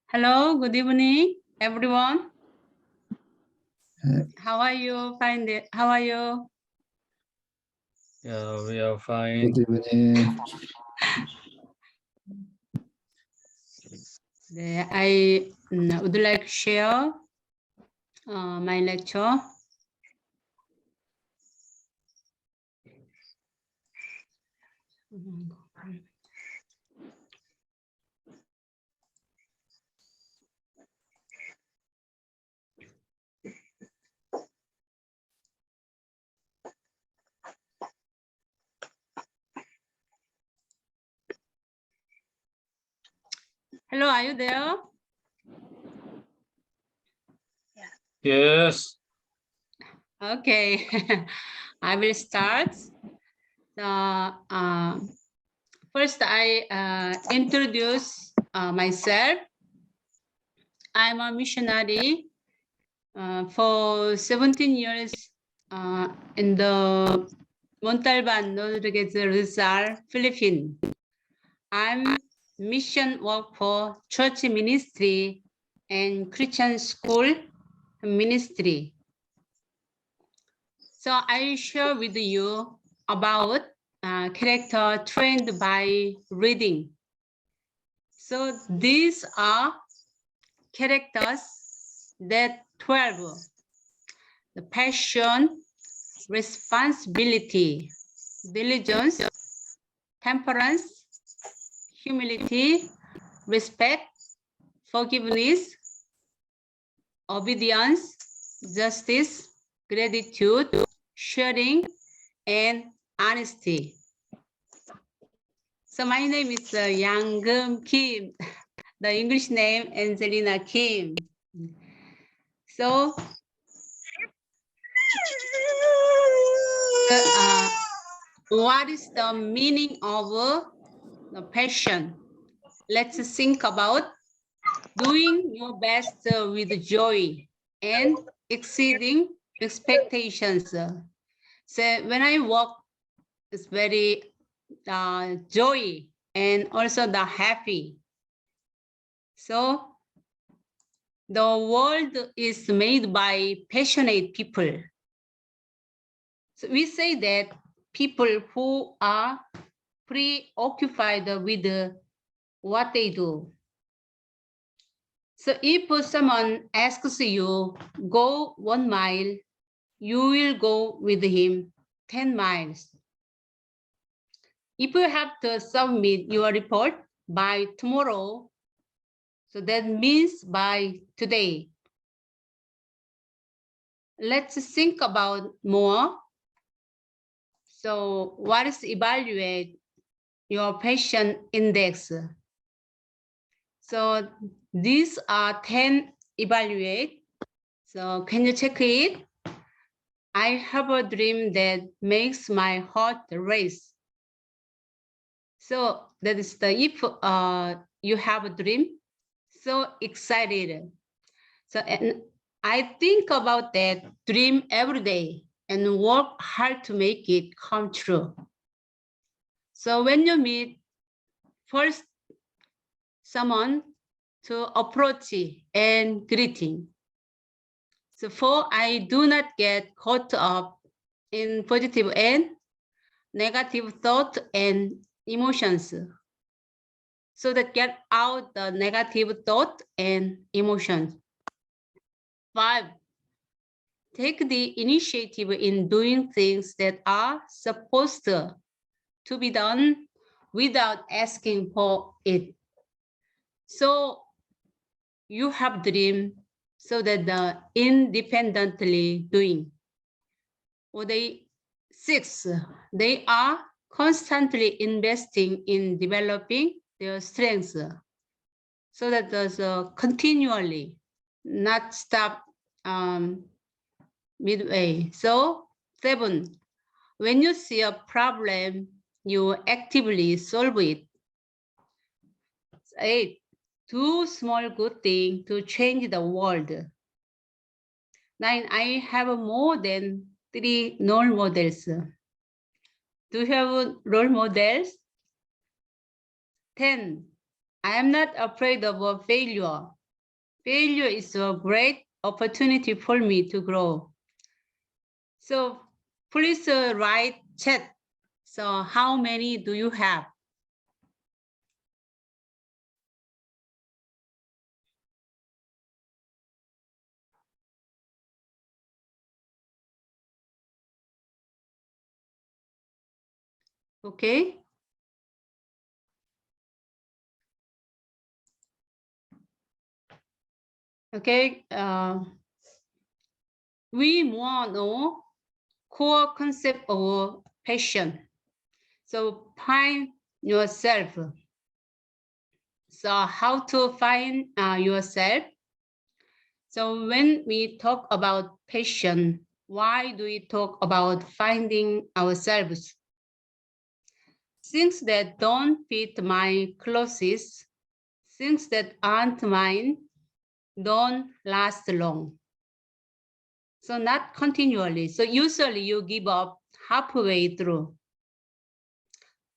Hello, good evening, everyone. How are you? Find it. How are you? Yeah, we are fine. Good evening. I would like to share my lecture. Hello, are you there? Yes. Okay, I will start. First, I introduce myself. I'm a missionary for 17 years in the Montalban, Rodriguez Rizal, Philippines. I'm mission work for church ministry and Christian school ministry. So I share with you about character trained by reading. So these are characters that 12: the passion, responsibility, diligence, temperance, humility, respect, forgiveness, obedience, justice, gratitude, sharing, and honesty. So my name is Yang Geum Kim. The English name Angelina Kim. So what is the meaning of the passion? Let's think about doing your best with joy and exceeding expectations. So when I work, it's very joy and also the happy. So the world is made by passionate people. So we say that people who are preoccupied with what they do. So if someone asks you, go 1 mile, you will go with him 10 miles. If you have to submit your report by tomorrow, so that means by today. Let's think about more. So what is evaluate your passion index? So these are 10 evaluate. So can you check it? I have a dream that makes my heart race. So that is the if you have a dream, so excited. So and I think about that dream every day and work hard to make it come true. So when you meet first someone to approach and greeting. So for I do not get caught up in positive and negative thought and emotions. So that get out the negative thought and emotions. 5, take the initiative in doing things that are supposed to be done without asking for it. So you have dream so that the independently doing. Or 6, they are constantly investing in developing their strengths so that there's continually not stop midway. So 7, when you see a problem, you actively solve it. 8, do small good things to change the world. 9, I have more than 3 role models. Do you have role models? 10, I am not afraid of a failure. Failure is a great opportunity for me to grow. So please write chat. So how many do you have? Okay. Okay. We want to know core concept of passion. So find yourself. So how to find yourself? So when we talk about passion, why do we talk about finding ourselves? Things that don't fit my clothes, things that aren't mine, don't last long. So not continually. So usually you give up halfway through.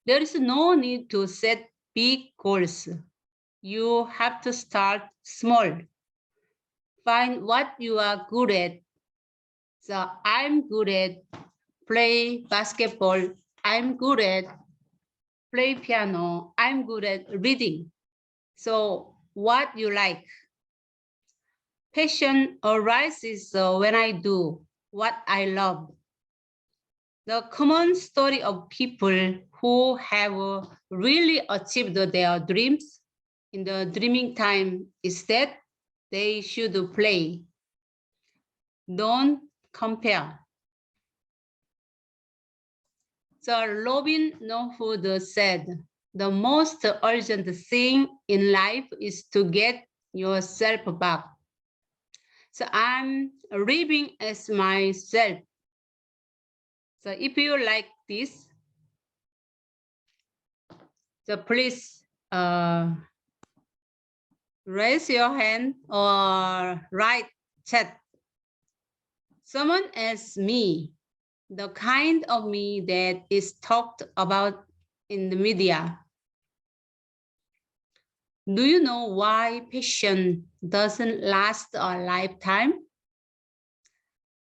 There is no need to set big goals. You have to start small. Find what you are good at. So I'm good at play basketball. I'm good at play piano. I'm good at reading. So what you like? Passion arises when I do what I love. The common story of people who have really achieved their dreams in the dreaming time is that they should play. Don't compare. So Robin Hood said, the most urgent thing in life is to get yourself back. So I'm living as myself. So if you like this, so please raise your hand or write chat. Someone as me, the kind of me that is talked about in the media. Do you know why passion doesn't last a lifetime?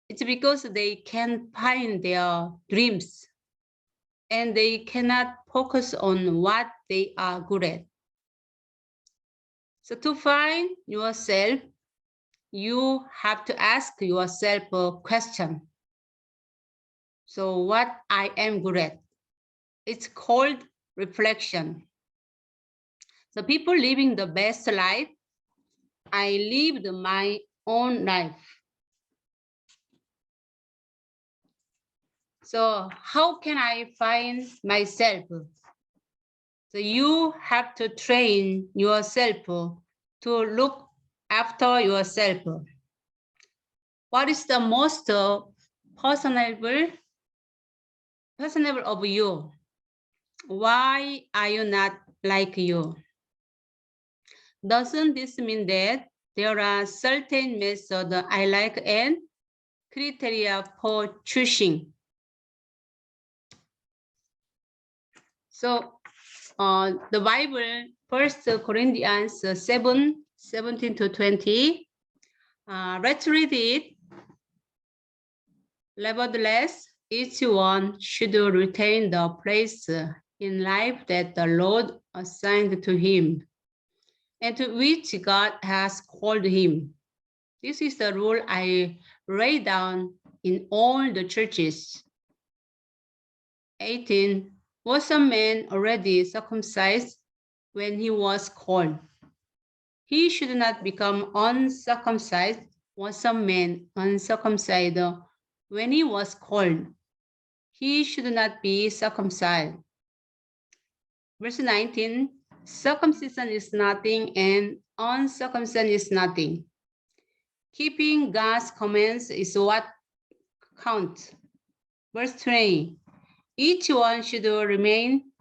It's because they can't find their dreams and they cannot focus on what they are good at. So to find yourself, you have to ask yourself a question. So what I am good at? It's called reflection. So people living the best life, I lived my own life. So how can I find myself? So you have to train yourself to look after yourself. What is the most personable of you? Why are you not like you? Doesn't this mean that there are certain methods I like and criteria for choosing? So the Bible, 1 Corinthians 7, 17 to 20. Let's read it. Nevertheless, each one should retain the place in life that the Lord assigned to him and to which God has called him. This is the rule I lay down in all the churches. 18. Was a man already circumcised when he was called? He should not become uncircumcised. Was a man uncircumcised when he was called? He should not be circumcised. Verse 19, circumcision is nothing and uncircumcision is nothing. Keeping God's commands is what counts. Verse 20, each one should remain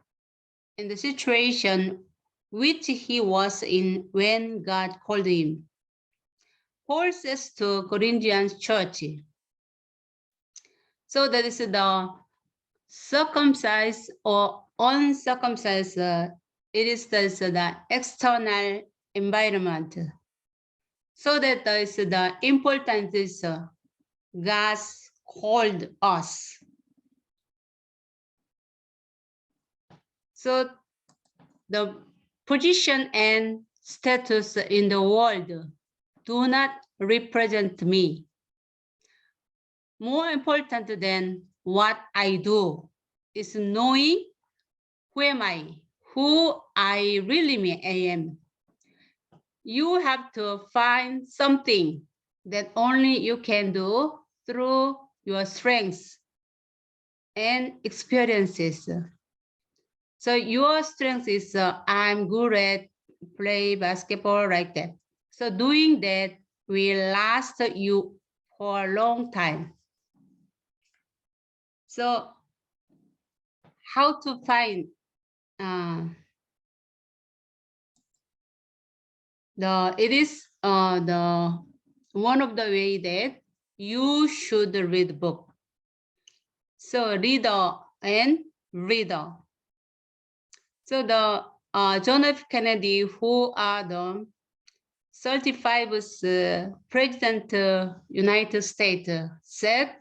in the situation which he was in when God called him. Paul says to Corinthians church, so that is the circumcised or uncircumcised, it is the external environment. So that is the importance is God called us. So the position and status in the world do not represent me. More important than what I do is knowing who am I, who I really am. You have to find something that only you can do through your strengths and experiences. So your strength is I'm good at play basketball like that. So doing that will last you for a long time. So how to find it is the one of the way that you should read book. So reader and reader. So the John F. Kennedy, who are the 35th President United States, said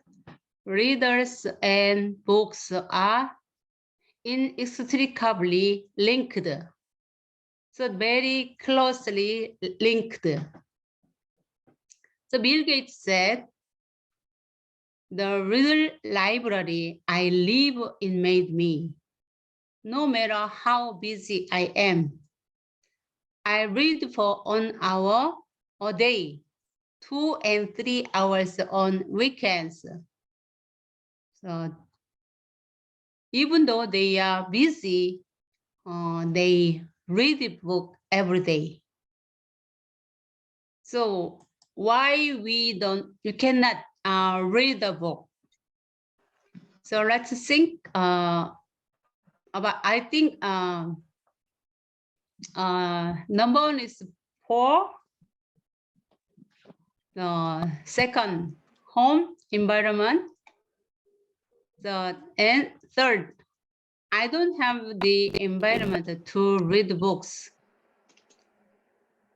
readers and books are inextricably linked. So very closely linked. So Bill Gates said, the real library I live in made me. No matter how busy I am, I read for 1 hour a day, 2 and 3 hours on weekends. So even though they are busy, they read the book every day. So why you cannot read the book? So let's think about, I think number one is poor. Second, home environment. And third, I don't have the environment to read books.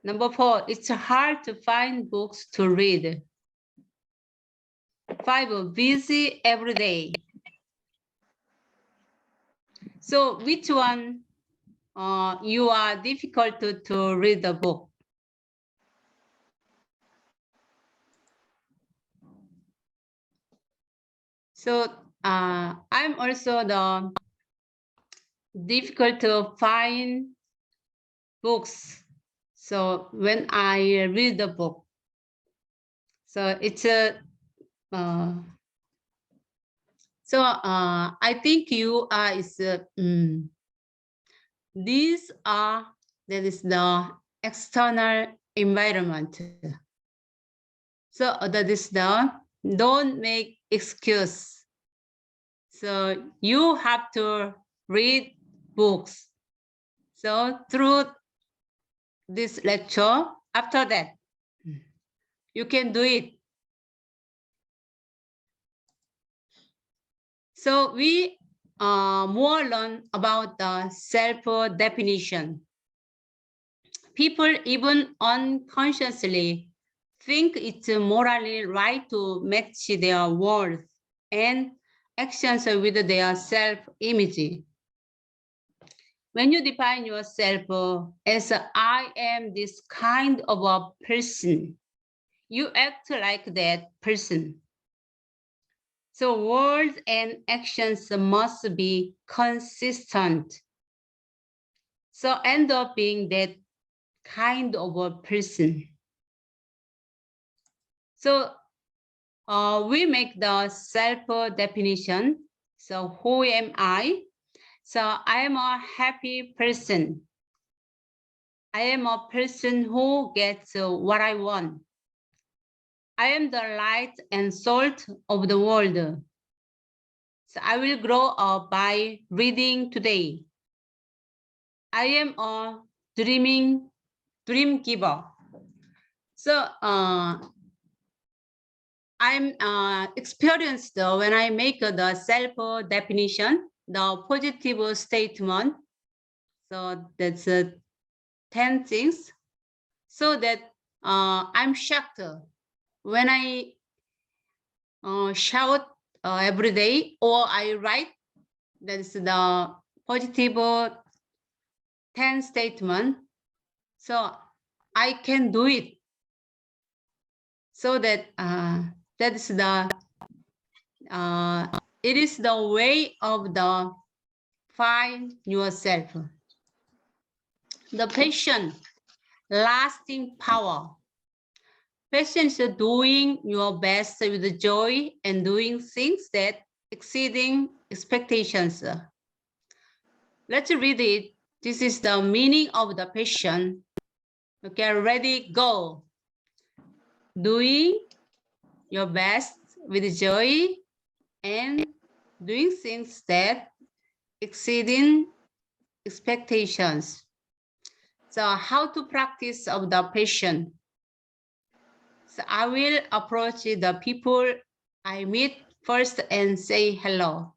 Number four, it's hard to find books to read. 5, busy every day. So which one you are difficult to read the book? So I'm also the difficult to find books. So when I read the book, so it's a I think you are these are that is the external environment. So that is the don't make excuse. So you have to read books. So through this lecture, after that, you can do it. So we more learn about the self-definition. People even unconsciously think it's morally right to match their words and actions with their self-image. When you define yourself as I am this kind of a person, you act like that person. So words and actions must be consistent. So end up being that kind of a person. So we make the self-definition. So who am I? So I am a happy person. I am a person who gets what I want. I am the light and salt of the world. So I will grow up by reading today. I am a dream giver. So I'm experienced when I make the self-definition, the positive statement. So that's 10 things. So that I'm shocked when I shout every day or I write. That's the positive 10 statement. So I can do it. So that that's the it is the way of the find yourself. The passion, lasting power. Passion is doing your best with joy and doing things that exceeding expectations. Let's read it. This is the meaning of the passion. Okay, ready, go. Doing your best with joy and doing things that exceeding expectations. So how to practice of the passion? So I will approach the people I meet first and say hello.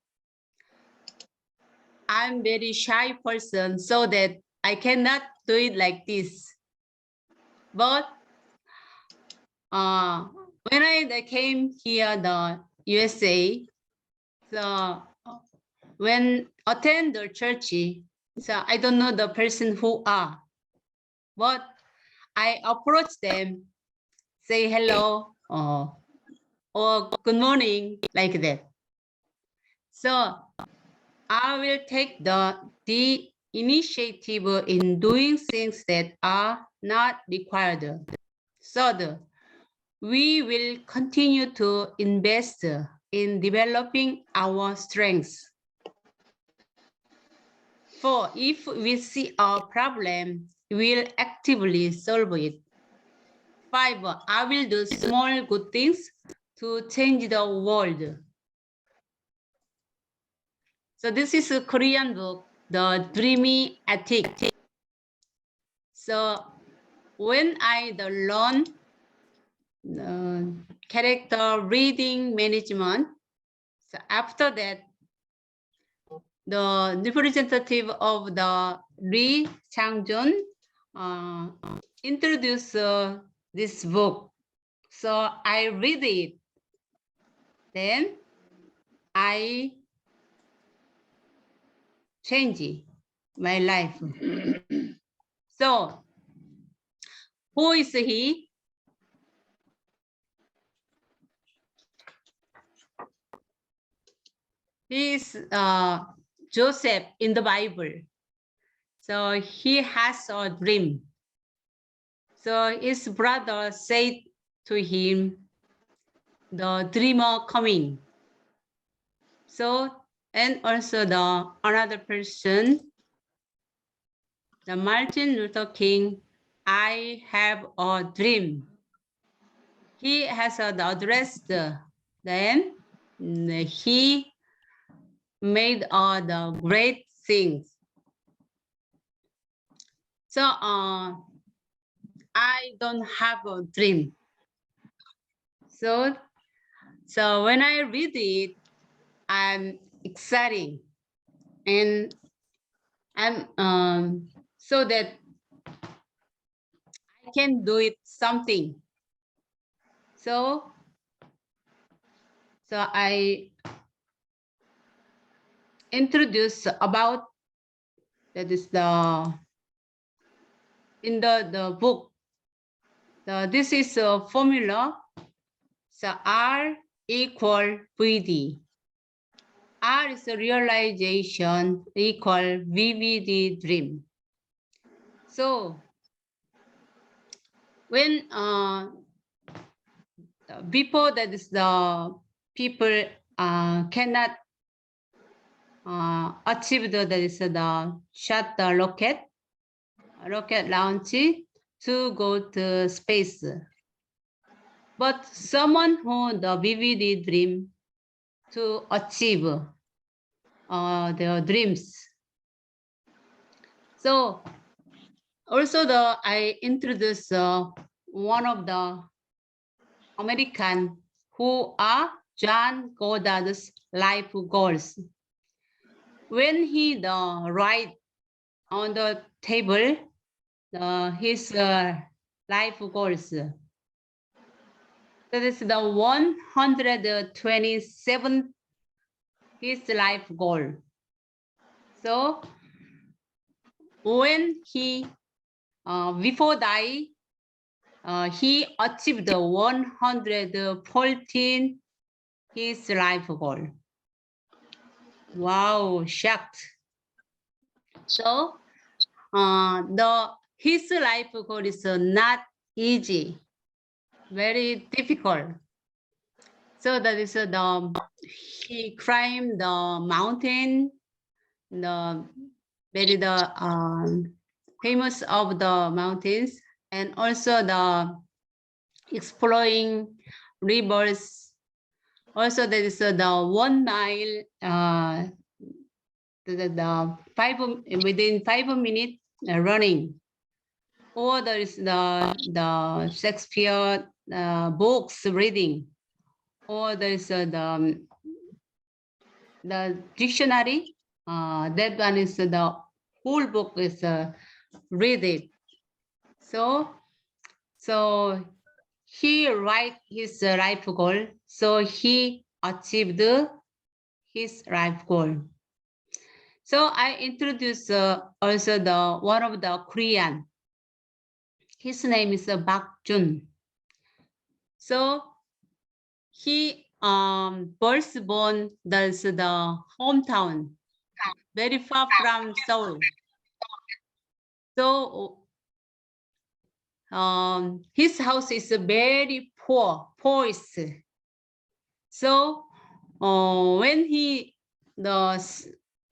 I'm very shy person, so that I cannot do it like this. But when I came here, the USA, so when attend the church, so I don't know the person who are, but I approach them, say hello or good morning, like that. So I will take the initiative in doing things that are not required. Third, we will continue to invest in developing our strengths. Four, if we see a problem, we'll actively solve it. Five, I will do small good things to change the world. So this is a Korean book, The Dreamy Attic. So when I learn character reading management, so after that, the representative of the Lee Chang-jun introduced this book. So I read it. Then I change my life. So who is he? He is Joseph in the Bible. So he has a dream. So his brother said to him, the dreamer coming. So, and also the another person, the Martin Luther King, I have a dream. He has addressed then he made all the great things. So I don't have a dream. So when I read it, I'm exciting, and I'm so that I can do it something. So I introduce about that is in the book. This is a formula. So R equal VD. R is a realization equal VVD dream. So when before that is the people cannot achieve that is the shot the rocket launch to go to space. But someone who the VVD dream to achieve their dreams. So also I introduced one of the American who are John Goddard's life goals. When he write on the table his life goals. That is the 127th his life goal. So when he before die, he achieved the 114 his life goal. Wow, shocked. So his life goal is not easy, very difficult. So that is he climbed the mountain, the very famous of the mountains, and also the exploring rivers. Also, there is the 1 mile, within 5 minutes running. Or there is the Shakespeare books reading. Or there is the dictionary. That one is the whole book is read it. So he write his life goal. So he achieved his life goal. So I introduce also the one of the Korean. His name is Park Jun. So he born that's the hometown, very far from Seoul. So his house is very poorest. So when he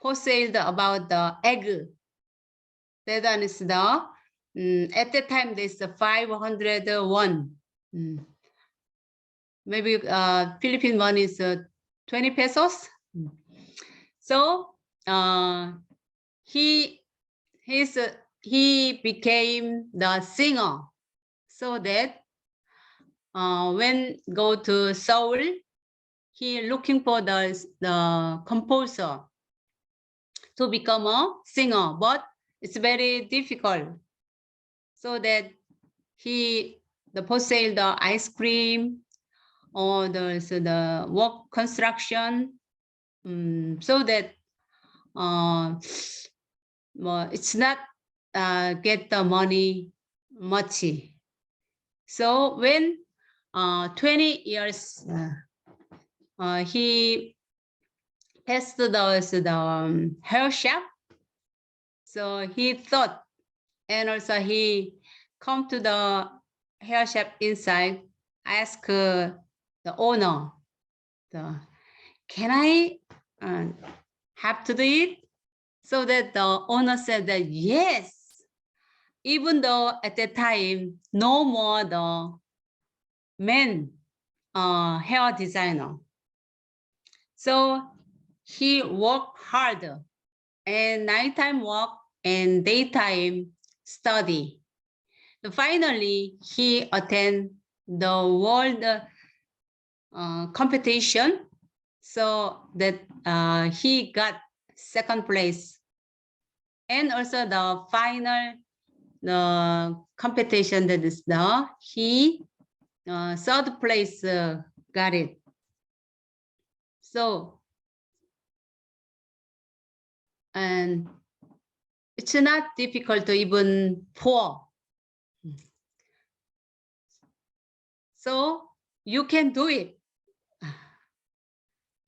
posted about the egg, that one is the at that time there's 501. Maybe Philippine one is 20 pesos. So he became the singer, so that when go to Seoul, he looking for the composer to become a singer, but it's very difficult. So that he sell the ice cream or the work construction, so that it's not get the money much. So when 20 years he passed the hair shop, so he thought, and also he come to the hair shop inside, ask the owner, can I have to do it? So that the owner said that yes, even though at that time no more the men hair designer. So he worked hard, and nighttime work and daytime study. Finally, he attend the world competition, so that he got second place. And also the final competition, that is he third place got it. So, and it's not difficult to even poor. So you can do it.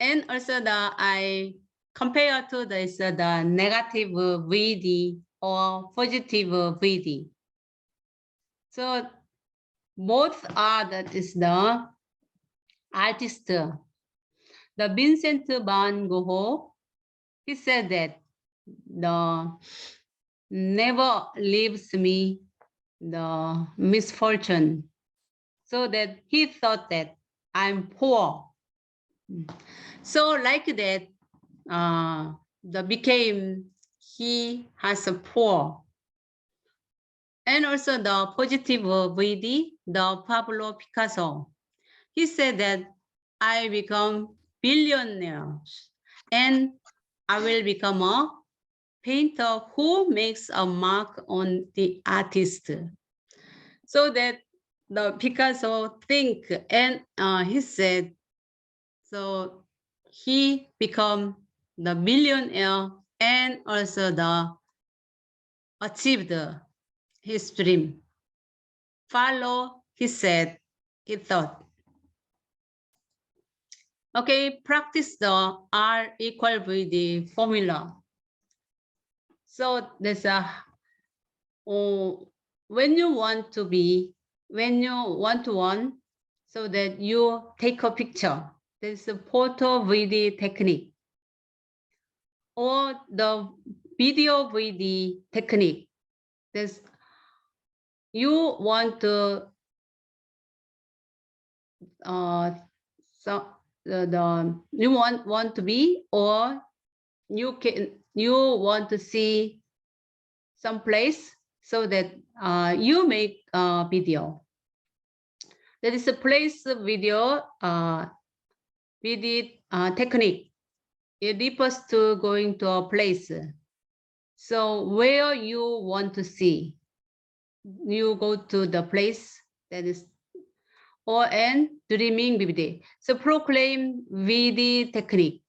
And also I compare to this the negative VD or positive VD. So both are, that is the artist. The Vincent van Gogh, he said that the never leaves me the misfortune. So that he thought that I'm poor. So like that, he has a poor. And also the positive VD, the Pablo Picasso, he said that I become billionaire and I will become a painter who makes a mark on the artist. So that the Picasso think, and he said, so he become the millionaire and also the achieved his dream. Follow, he said, he thought. Okay, practice the R equal VD formula. So there's a, when you want to be, when you want to one, so that you take a picture. There's a photo VD technique or the video VD technique. There's, you want to, so the you want to be, or you want to see some place, so that you make a video. That is a place video technique. It refers to going to a place. So where you want to see, you go to the place that is, or and dreaming VD. So proclaim VD technique.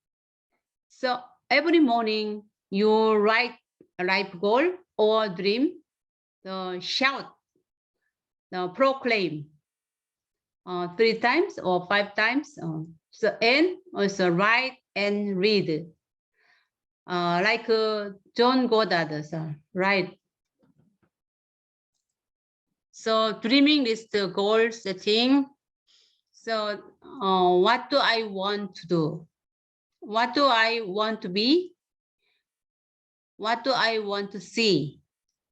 So every morning you write a life goal or dream, shout, proclaim 3 times or 5 times. So and also write and read. Like John Goddard, right? So dreaming list goal setting. So what do I want to do? What do I want to be? What do I want to see?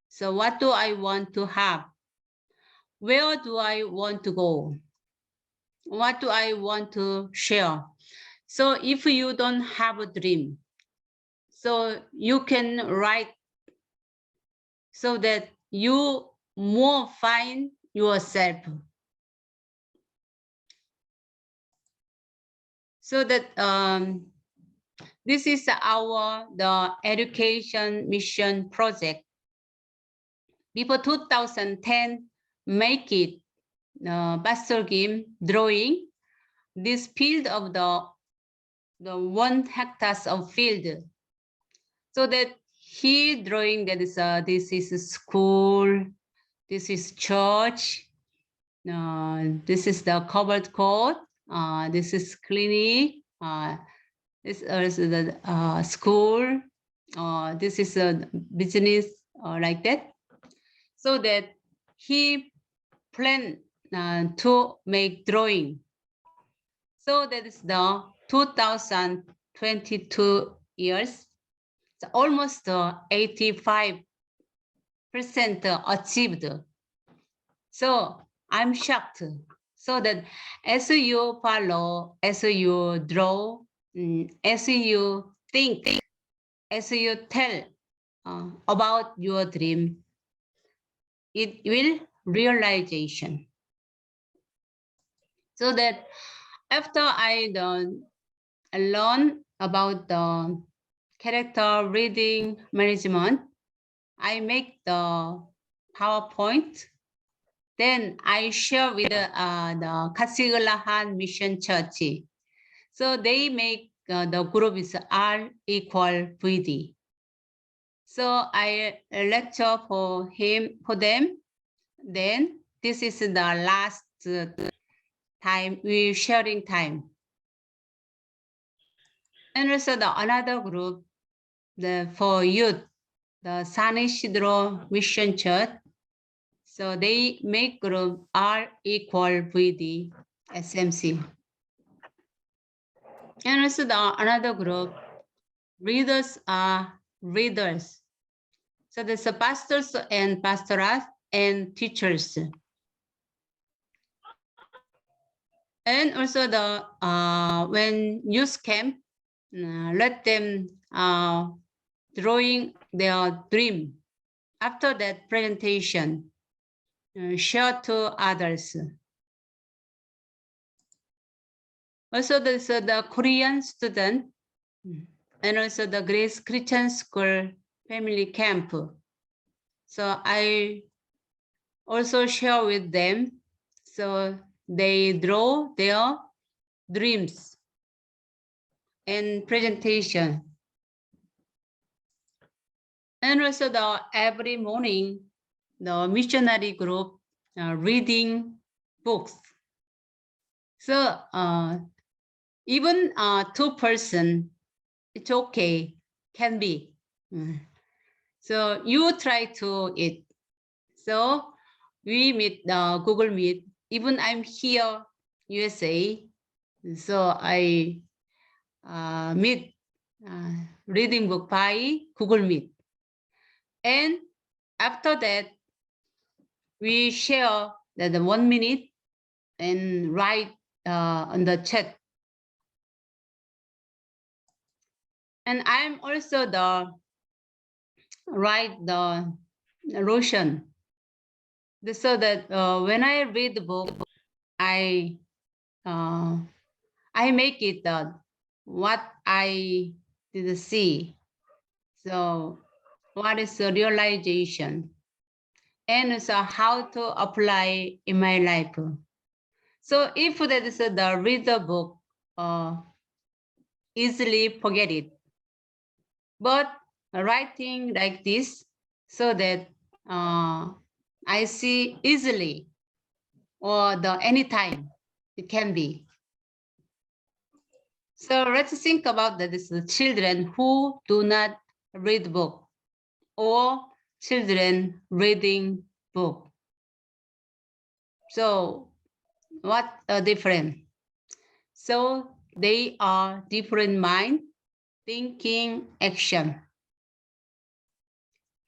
So what do I want to have? Where do I want to go? What do I want to share? So if you don't have a dream, so you can write so that you more find yourself. So that this is the education mission project. Before 2010, make it Pastor Kim drawing this field of the 1 hectares of field. So that he drawing that is this is a school, this is church, this is the covered court, this is clinic, this is the school, this is a business, like that. So that he planned to make drawing. So that is the 2022 years. So almost 85% achieved. So I'm shocked. So that as you follow, as you draw, as you think, as you tell about your dream, it will realization. So that after I learn about the character reading management, I make the PowerPoint. Then I share with the Kasigalahan Mission Church. So they make the group is R equal VD. So I lecture for them. Then this is the last time we sharing time. And also another group, for youth, the San Isidro Mission Church. So they make group R equal VD SMC. And also another group, readers are readers. So there's a pastors and pastoral and teachers. And also when youth camp, let them drawing their dream. After that presentation, share to others. Also, there's the Korean student, and also the Grace Christian School family camp. So I also share with them. So they draw their dreams and presentation. And also every morning, the missionary group reading books. So even 2 person, it's okay, can be. So you try to it. So we meet Google Meet. Even I'm here, USA. So I meet reading book by Google Meet. And after that, we share the 1 minute and write on the chat. And I'm also write the Russian. So that when I read the book, I make it what I did see. So what is the realization? And so how to apply in my life. So if that is the read the book, easily forget it. But writing like this, so that I see easily or the anytime it can be. So let's think about that. This is children who do not read book or children reading book. So what a difference? So they are different mind, thinking, action.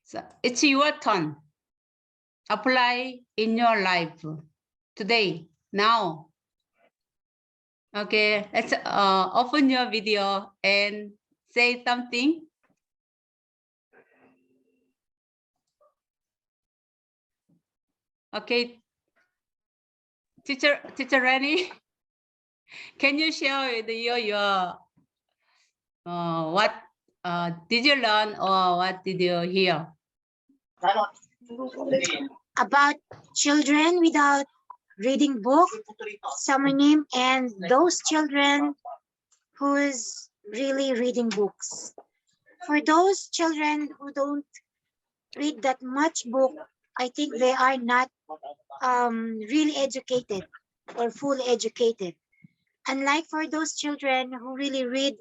So it's your turn. Apply in your life today, now. Okay, let's open your video and say something. Okay, teacher Rani, can you share with your what did you learn or what did you hear? About children without reading book, Samanim, and those children who's really reading books. For those children who don't read that much book, I think they are not really educated or fully educated. Unlike for those children who really read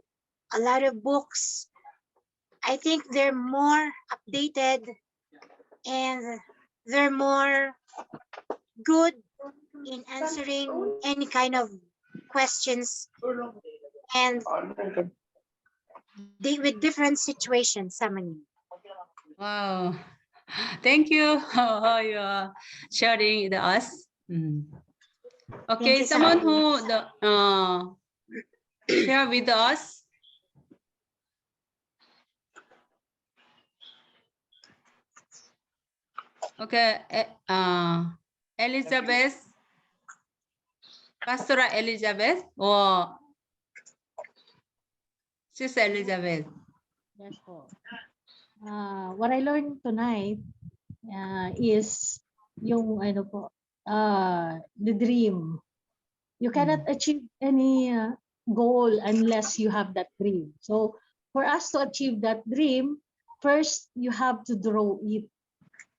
a lot of books, I think they're more updated and they're more good in answering any kind of questions and with different situations, Samani. Wow, thank you for your sharing with us. Okay, you, someone Samani. who share with us. Okay, Elizabeth, Pastora Elizabeth or Sister Elizabeth. Yes po. What I learned tonight is yung ano po, the dream. You cannot achieve any goal unless you have that dream. So for us to achieve that dream, first you have to draw it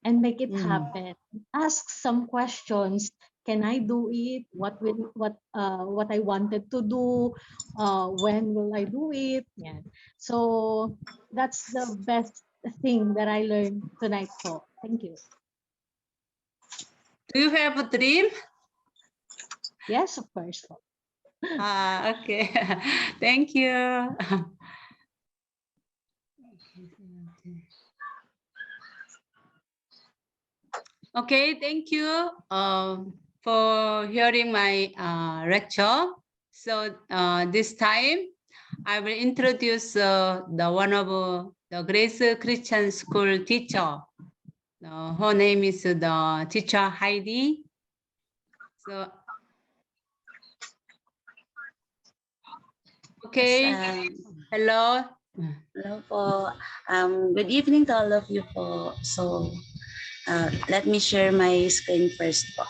and make it happen. Ask some questions. Can I do it? What I wanted to do? When will I do it? Yeah. So that's the best thing that I learned tonight. Po. Thank you. Do you have a dream? Yes, of course. Po. Okay. Thank you. Okay, thank you for hearing my lecture. So this time, I will introduce the one of the Grace Christian School teacher. Her name is the teacher Heidi. So, okay, Yes, hello. hello po. Good evening to all of you po. So, Let me share my screen first po.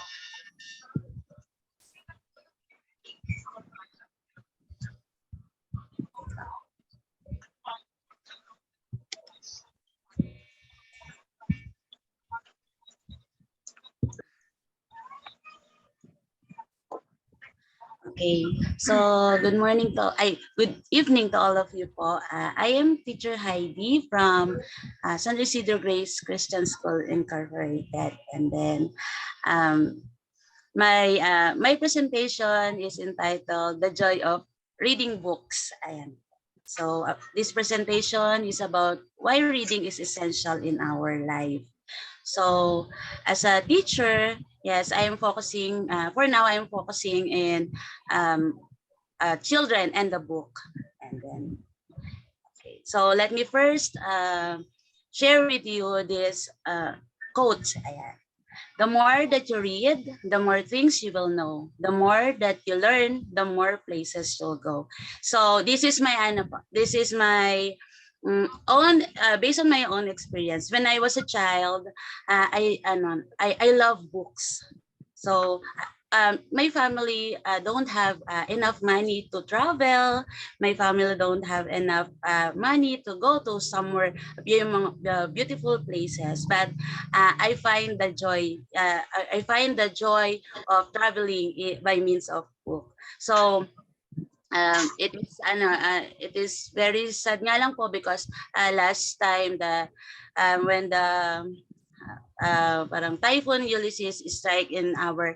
Okay, so good evening to all of you po. I am teacher Heidi from San Isidro Grace Christian School Incorporated, and then my presentation is entitled "The Joy of Reading Books." Ayan. So this presentation is about why reading is essential in our life. So as a teacher, yes, I am focusing, for now, I am focusing in children and the book. And then, okay, so let me first share with you this quote. Ayan. The more that you read, the more things you will know. The more that you learn, the more places you'll go. So this is my own based on my own experience. When I was a child, I love books. So my family don't have enough money to travel. My family don't have enough money to go to somewhere beautiful places. But I find the joy. I find the joy of traveling by means of book. So it is very sad nga lang po because last time when the parang Typhoon Ulysses strike in our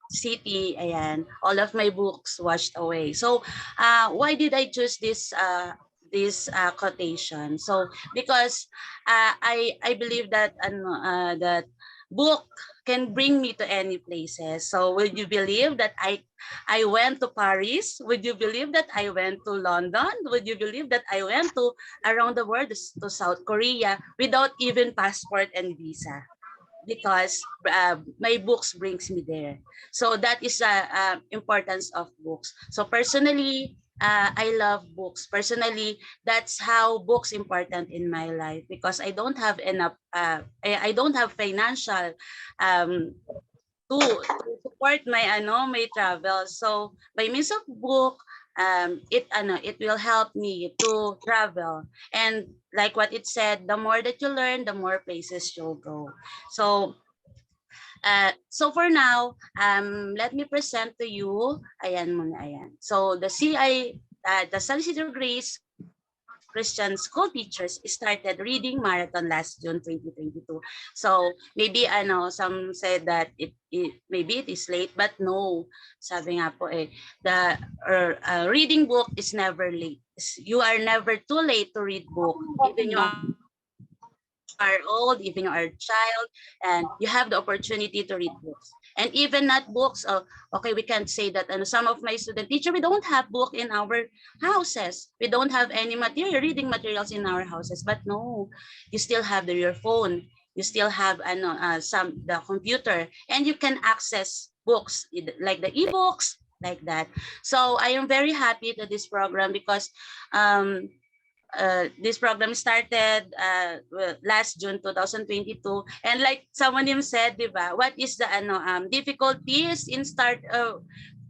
city, ayan, all of my books washed away. So why did I choose this quotation? So because I believe that that book can bring me to any places. So would you believe that I went to Paris? Would you believe that I went to London? Would you believe that I went to around the world, to South Korea, without even passport and visa? Because my books brings me there. So that is the importance of books. So personally, I love books. Personally, that's how books important in my life, because I don't have enough. I don't have financial to support my travel. So by means of book, it will help me to travel. And like what it said, the more that you learn, the more places you'll go. So for now, let me present to you, ayan muna, ayan. So the San Isidro Grace Christian School Teachers started reading marathon last June 2022. So maybe some said that maybe it is late, but no. Sabi nga po the reading book is never late. You are never too late to read book. Even you are old, even you are a child, and you have the opportunity to read books. And even not books, okay, we can't say that some of my student teacher, we don't have book in our houses. We don't have any reading materials in our houses. But no, you still have your phone. You still have the computer, and you can access books like the ebooks, like that. So I am very happy to this program because this program started last June 2022, and like someone said, diba, what is the difficulties in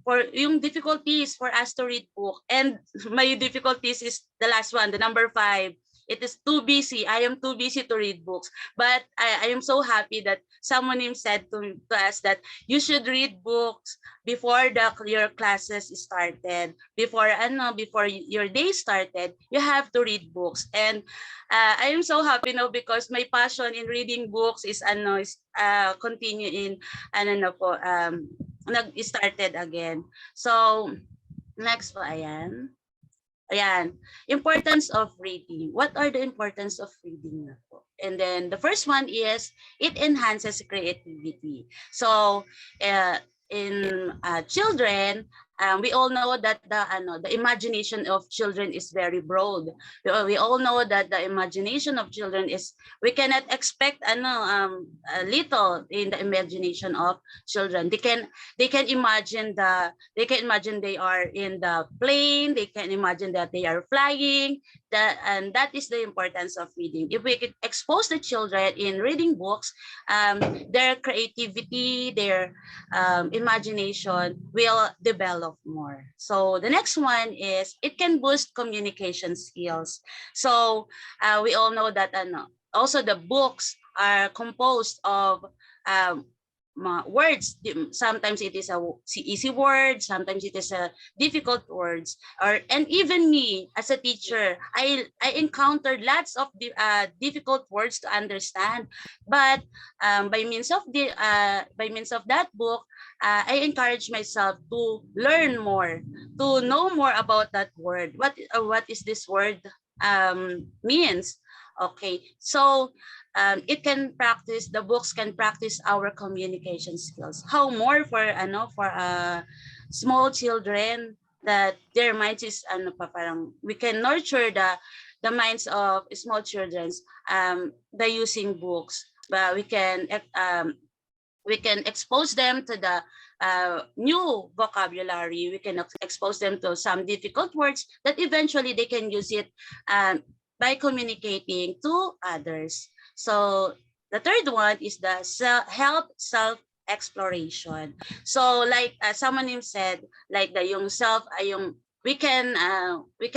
for yung difficulties for us to read book, and my difficulties is the last one, the number 5. It is too busy. I am too busy to read books. But I am so happy that someone said to us that you should read books before your classes started, before your day started. You have to read books. And I am so happy now because my passion in reading books is continue in nag-started again. So next po, ayan. Ayan, importance of reading. What are the importance of reading na po? And then the first one is it enhances creativity. So in children, we all know that the imagination of children is very broad. We all know that the imagination of children is, we cannot expect a little in the imagination of children. They can imagine they are in the plane. They can imagine that they are flying. that is the importance of reading. If we could expose the children in reading books, their creativity, their imagination will develop more. So the next one is it can boost communication skills. So we all know that also the books are composed of words. Sometimes it is a easy word, sometimes it is a difficult words, and even me as a teacher, I encountered lots of difficult words to understand, but by means of that book, I encourage myself to learn more, to know more about that word. What is this word means? Okay, so the books can practice our communication skills. How more for small children, that their minds is parang we can nurture the minds of small children by using books, but we can expose them to the new vocabulary. We can expose them to some difficult words that eventually they can use it by communicating to others. So the third one is the self-exploration. So like someone said, like we can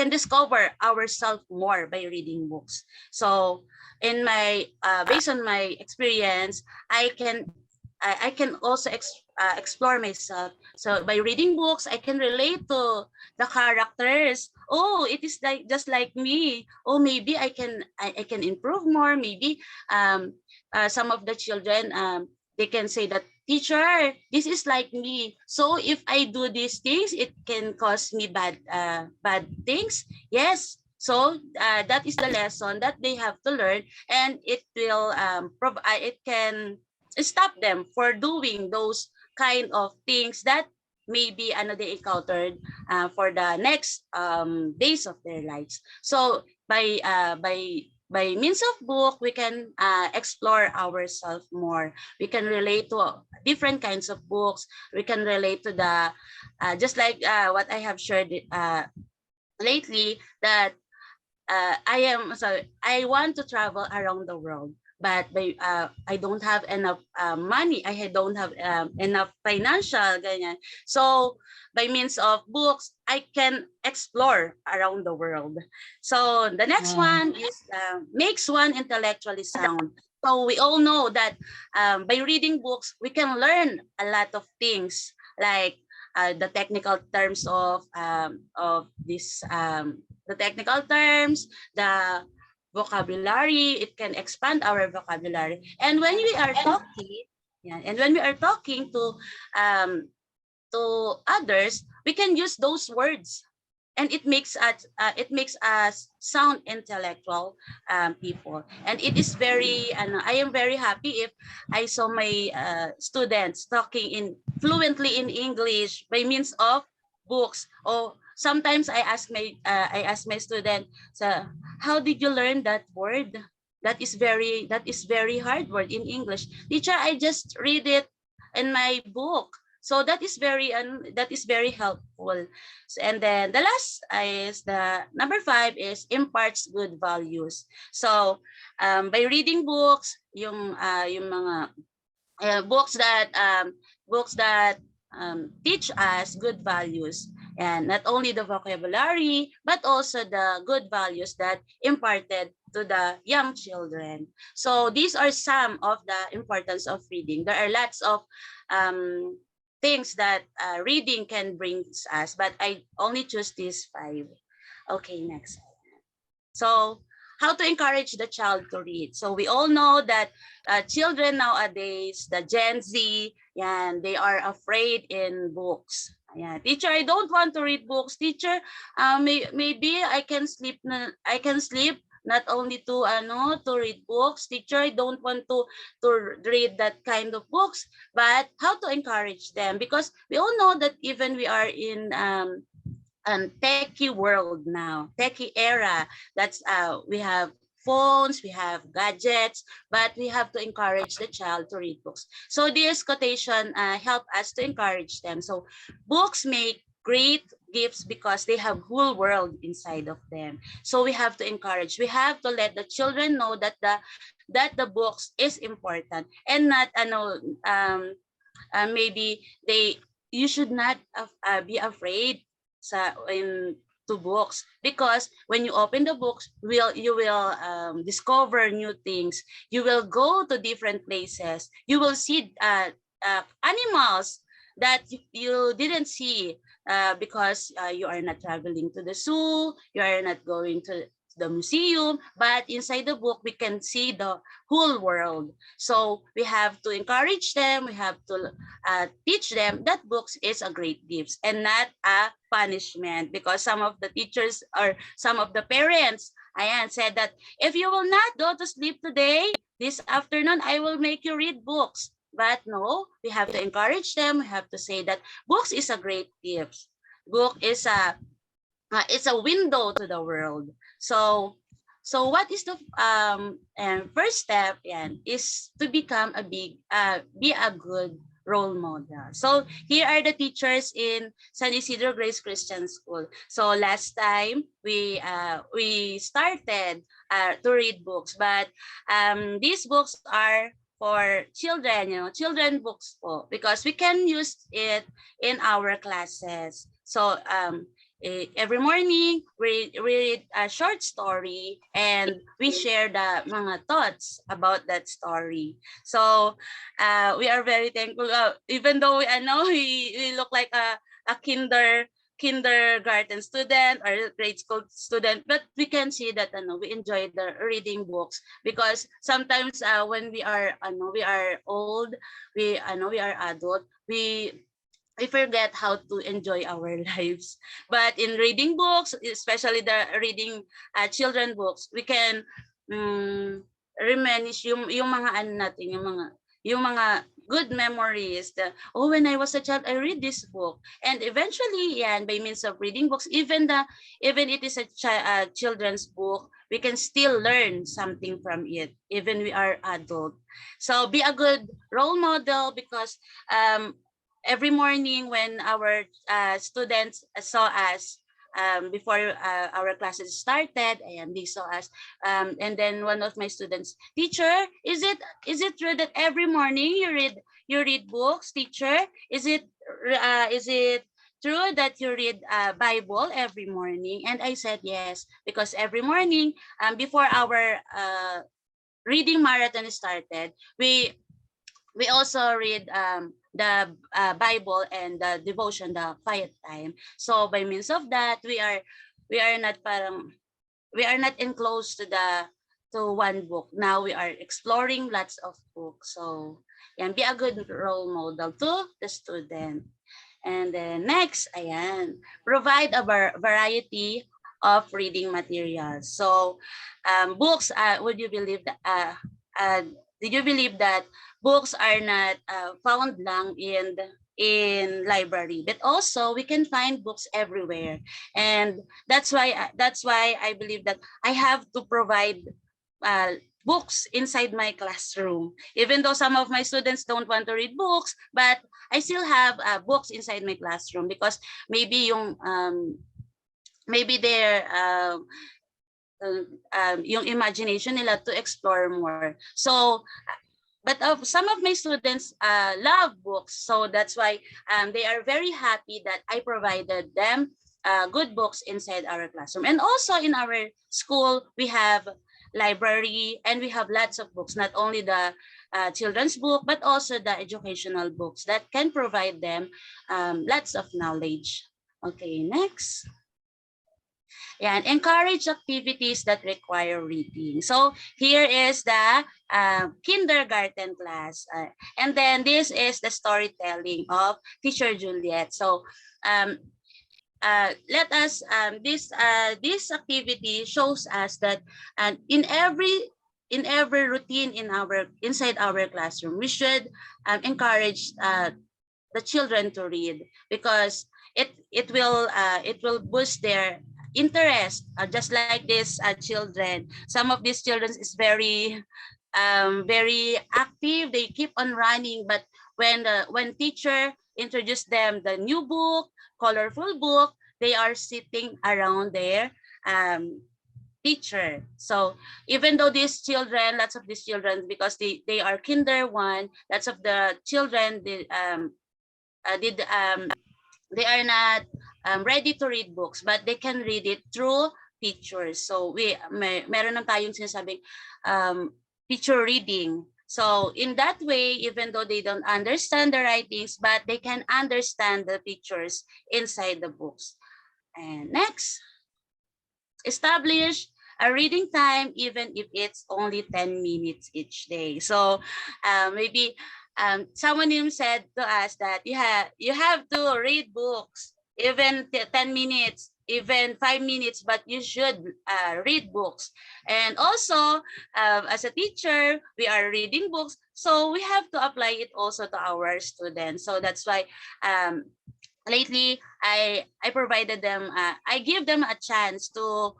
discover ourselves more by reading books. So in my based on my experience, I can also explore myself. So by reading books, I can relate to the characters. Oh, it is like just like me. Oh, maybe I can improve more. Maybe some of the children they can say that, teacher, this is like me. So if I do these things, it can cause me bad things. Yes. So that is the lesson that they have to learn, and it will provide. It can stop them for doing those kind of things that maybe they encountered for the next days of their lives. So by means of book, we can explore ourselves more. We can relate to different kinds of books. We can relate to the just like what I have shared lately, that I want to travel around the world, but I don't have enough money. I don't have enough financial ganyan. So by means of books, I can explore around the world. So the next one is makes one intellectually sound. So we all know that by reading books, we can learn a lot of things, like the technical terms of this the technical terms, the vocabulary. It can expand our vocabulary. And when we are talking, to others, we can use those words, and it makes us sound intellectual people. And it is very, I am very happy if I saw my students talking fluently in English by means of books. Or sometimes I ask my student, so how did you learn that word? That is very hard word in English. Teacher, I just read it in my book. So that is very helpful. And then the last is the number 5 is imparts good values. So by reading books, yung mga books that teach us good values, and not only the vocabulary but also the good values that imparted to the young children. So these are some of the importance of reading. There are lots of things that reading can bring us, but I only choose these 5. Okay, next. So how to encourage the child to read? So we all know that children nowadays, the Gen Z, they are afraid in books. Yeah, teacher, I don't want to read books. Teacher, maybe I can sleep. Not only to read books. Teacher, I don't want to read that kind of books. But how to encourage them? Because we all know that even we are in techie world now, techie era. That's we have phones, we have gadgets, but we have to encourage the child to read books. So this quotation help us to encourage them. So books make great gifts because they have whole world inside of them. So we have to encourage, we have to let the children know that the books is important, and not maybe you should not be afraid in to books, because when you open the books, you will discover new things. You will go to different places. You will see animals that you didn't see because you are not traveling to the zoo, you are not going to the museum, but inside the book we can see the whole world. So we have to encourage them, we have to teach them that books is a great gift and not a punishment, because some of the teachers or some of the parents ayan, said that if you will not go to sleep today, this afternoon I will make you read books. But no, we have to encourage them. We have to say that books is a great gift. Book is it's a window to the world. So what is the first step? Yan, is to become be a good role model. So here are the teachers in San Isidro Grace Christian School. So last time we started to read books, but these books are for children, children books po, because we can use it in our classes. So every morning we read a short story and we share the mga thoughts about that story. So we are very thankful, even though I know we look like a kindergarten student or grade school student, but we can see that we enjoy the reading books, because sometimes when we are old, we are adult, we forget how to enjoy our lives. But in reading books, especially the reading children books, we can reminisce yung mga ano natin, yung mga good memories. When I was a child, I read this book. And eventually, yan, by means of reading books, even it is a children's book, we can still learn something from it, even we are adult. So be a good role model, because every morning when our students saw us before our classes started, and they saw us, and then one of my students, teacher, is it true that every morning you read books, teacher? Is it true that you read Bible every morning? And I said yes, because every morning before our reading marathon started, we also read the Bible and the devotion, the quiet time. So by means of that, we are not enclosed to one book. Now we are exploring lots of books. So yan, be a good role model to the student. And then next, ayan, provide a variety of reading materials. So books, would you believe that did you believe that books are not found lang in library, but also we can find books everywhere? And that's why I believe that I have to provide books inside my classroom, even though some of my students don't want to read books, but I still have books inside my classroom, because maybe their yung imagination nila to explore more. So but some of my students love books, so that's why they are very happy that I provided them good books inside our classroom. And also in our school, we have library, and we have lots of books, not only the children's book, but also the educational books that can provide them lots of knowledge. Okay, next. Yeah, and encourage activities that require reading. So here is the kindergarten class. And then this is the storytelling of Teacher Juliet. So let us, this activity shows us that in every routine inside our classroom, we should encourage the children to read, because it will boost their interest, just like these children. Some of these children is very active, they keep on running, but when teacher introduced them the new book, colorful book, they are sitting around their teacher. So even though these children, lots of these children, because they are kinder one, lots of the children they are not ready to read books, but they can read it through pictures. So meron na tayong sinasabing picture reading. So in that way, even though they don't understand the writings, but they can understand the pictures inside the books. And next, establish a reading time, even if it's only 10 minutes each day. So maybe someone even said to us that you have to read books, even 10 minutes, even 5 minutes, but you should read books. And also, as a teacher, we are reading books, so we have to apply it also to our students. So that's why lately I provided them, I give them a chance to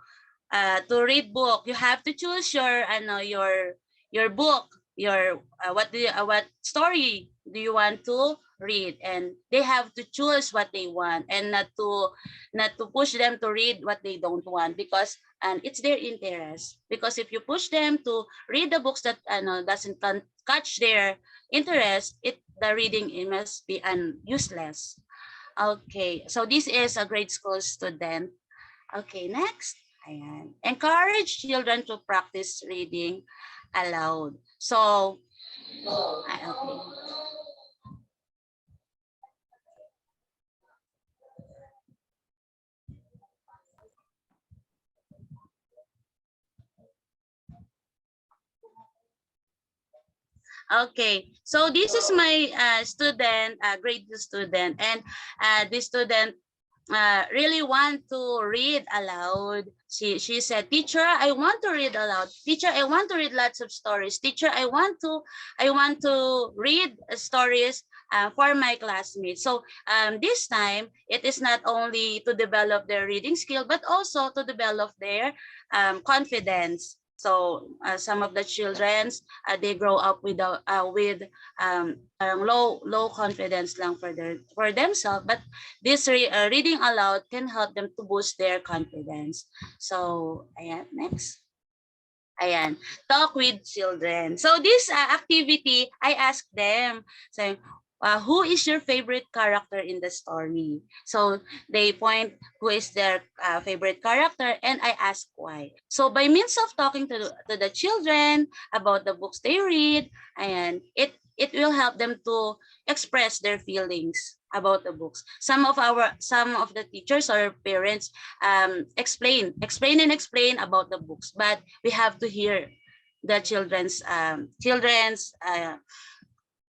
read book. You have to choose your book, your what story do you want to read, and they have to choose what they want, and not to push them to read what they don't want, because and it's their interest. Because if you push them to read the books that doesn't catch their interest, the reading it must be useless. Okay, so this is a grade school student. Okay, next. Ayan. Encourage children to practice reading aloud. So, okay. Okay, so this is my student, grade 2 student, and this student really want to read aloud. She said, "Teacher, I want to read aloud. Teacher, I want to read lots of stories. Teacher, I want to read stories for my classmates." So this time, it is not only to develop their reading skill, but also to develop their confidence. So some of the childrens, they grow up with low confidence lang for themselves, but this reading aloud can help them to boost their confidence. So ayan, next. Ayan, talk with children. So this activity, I asked them, saying, who is your favorite character in the story? So they point who is their favorite character, and I ask why. So by means of talking to the children about the books they read, and it will help them to express their feelings about the books. Some of the teachers or parents explain about the books, but we have to hear the children's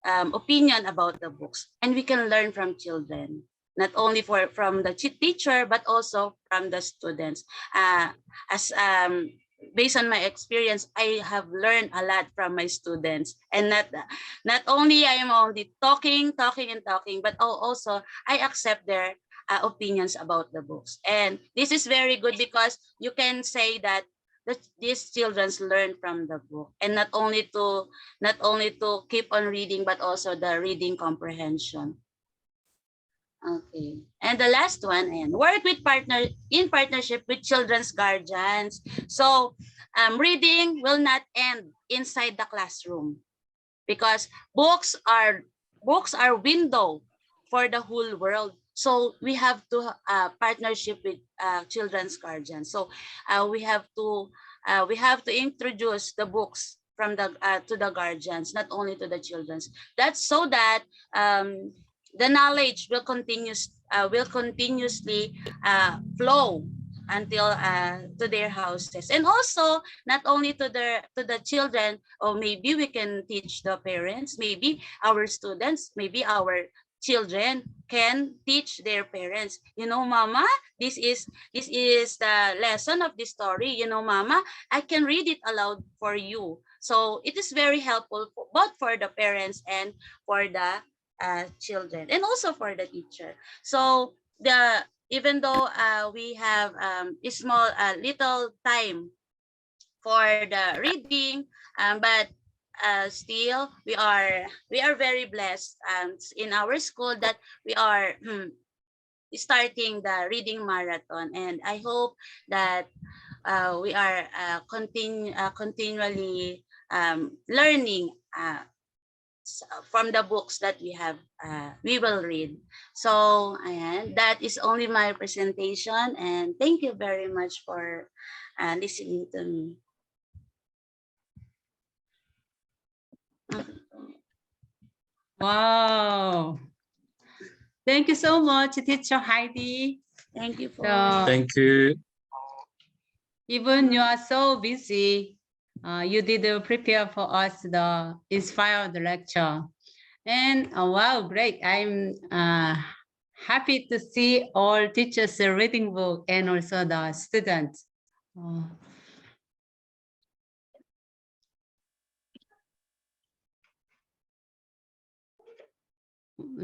opinion about the books, and we can learn from children, not only from the teacher, but also from the students. As Based on my experience, I have learned a lot from my students, and not only I am only talking, but also I accept their opinions about the books. And this is very good, because you can say that these children learn from the book, and not only to keep on reading, but also the reading comprehension. Okay, and the last one, and work in partnership with children's guardians. So reading will not end inside the classroom, because books are window for the whole world. So we have to partnership with children's guardians. So we have to introduce the books from the to the guardians, not only to the children's. That's so that the knowledge will continuously flow until to their houses, and also not only to the children, or maybe we can teach the parents, maybe our students, maybe our children can teach their parents. Mama, this is the lesson of this story. Mama, I can read it aloud for you. So it is very helpful both for the parents and for the children, and also for the teacher. So even though we have a small little time for the reading, but still we are very blessed in our school that we are starting the reading marathon, and I hope that we are continually learning from the books that we will read. So ayan, that is only my presentation, and thank you very much for listening to me. Wow. Thank you so much, Teacher Heidi. Thank you for Thank you. Even you are so busy, you did prepare for us the inspired lecture. And wow, great. I'm happy to see all teachers reading book and also the students.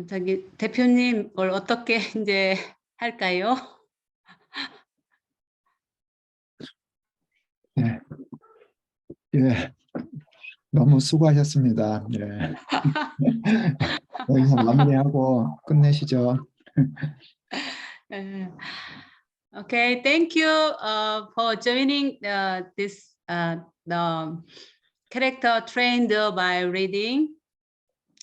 저기 대표님 뭘 어떻게 이제 할까요? 예. 예. 너무 수고하셨습니다. 예. 여기서 마무리하고 끝내시죠. Okay, thank you for joining this the character trained by reading.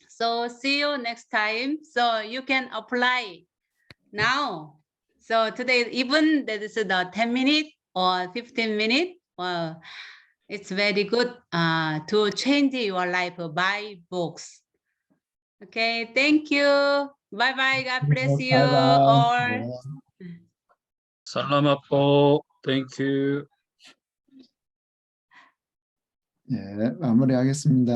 So see you next time. So you can apply now. So today, even that is the 10 minutes or 15 minutes, it's very good to change your life by books. Okay, thank you. Bye-bye. God bless you all. Salamat po. Thank you. 예, 마무리하겠습니다.